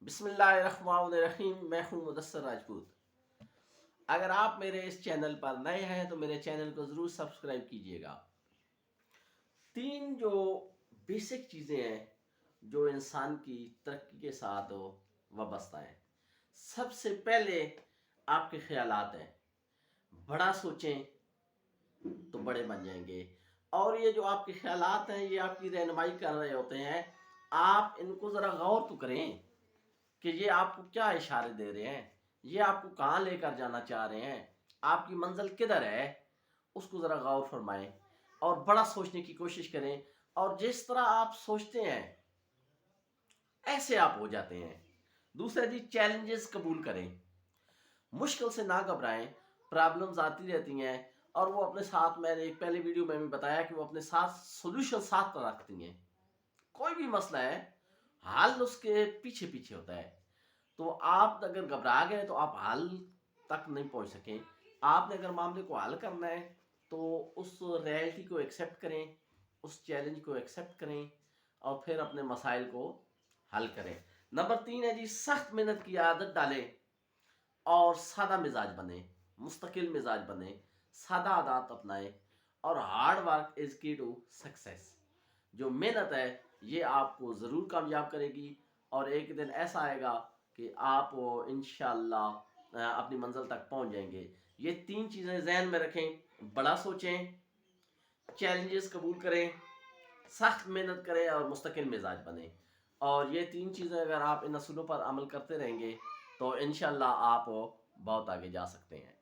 بسم اللہ الرحمن الرحیم، میں ہوں مدثر راجپوت۔ اگر آپ میرے اس چینل پر نئے ہیں تو میرے چینل کو ضرور سبسکرائب کیجئے گا۔ تین جو بیسک چیزیں ہیں جو انسان کی ترقی کے ساتھ وابستہ ہیں۔ سب سے پہلے آپ کے خیالات ہیں، بڑا سوچیں تو بڑے بن جائیں گے، اور یہ جو آپ کے خیالات ہیں یہ آپ کی رہنمائی کر رہے ہوتے ہیں۔ آپ ان کو ذرا غور تو کریں کہ یہ آپ کو کیا اشارے دے رہے ہیں، یہ آپ کو کہاں لے کر جانا چاہ رہے ہیں، آپ کی منزل کدھر ہے، اس کو ذرا غور فرمائیں اور بڑا سوچنے کی کوشش کریں، اور جس طرح آپ سوچتے ہیں ایسے آپ ہو جاتے ہیں۔ دوسرا جی، چیلنجز قبول کریں، مشکل سے نہ گھبرائیں۔ پرابلمز آتی رہتی ہیں اور وہ اپنے ساتھ، میں نے ایک پہلے ویڈیو میں بھی بتایا کہ وہ اپنے ساتھ سولوشن ساتھ رکھتی ہیں۔ کوئی بھی مسئلہ ہے، حل اس کے پیچھے پیچھے ہوتا ہے۔ تو آپ اگر گھبرا گئے تو آپ حل تک نہیں پہنچ سکیں۔ آپ نے اگر معاملے کو حل کرنا ہے تو اس ریئلٹی کو ایکسیپٹ کریں، اس چیلنج کو ایکسیپٹ کریں اور پھر اپنے مسائل کو حل کریں۔ نمبر 3 ہے جی، سخت محنت کی عادت ڈالیں اور سادہ مزاج بنیں، مستقل مزاج بنیں، سادہ عادات اپنائیں، اور ہارڈ ورک از کی ٹو سکسیس۔ جو محنت ہے یہ آپ کو ضرور کامیاب کرے گی، اور ایک دن ایسا آئے گا کہ آپ انشاءاللہ اپنی منزل تک پہنچ جائیں گے۔ یہ تین چیزیں ذہن میں رکھیں، بڑا سوچیں، چیلنجز قبول کریں، سخت محنت کریں اور مستقل مزاج بنیں۔ اور یہ تین چیزیں اگر آپ ان اصولوں پر عمل کرتے رہیں گے تو انشاءاللہ آپ بہت آگے جا سکتے ہیں۔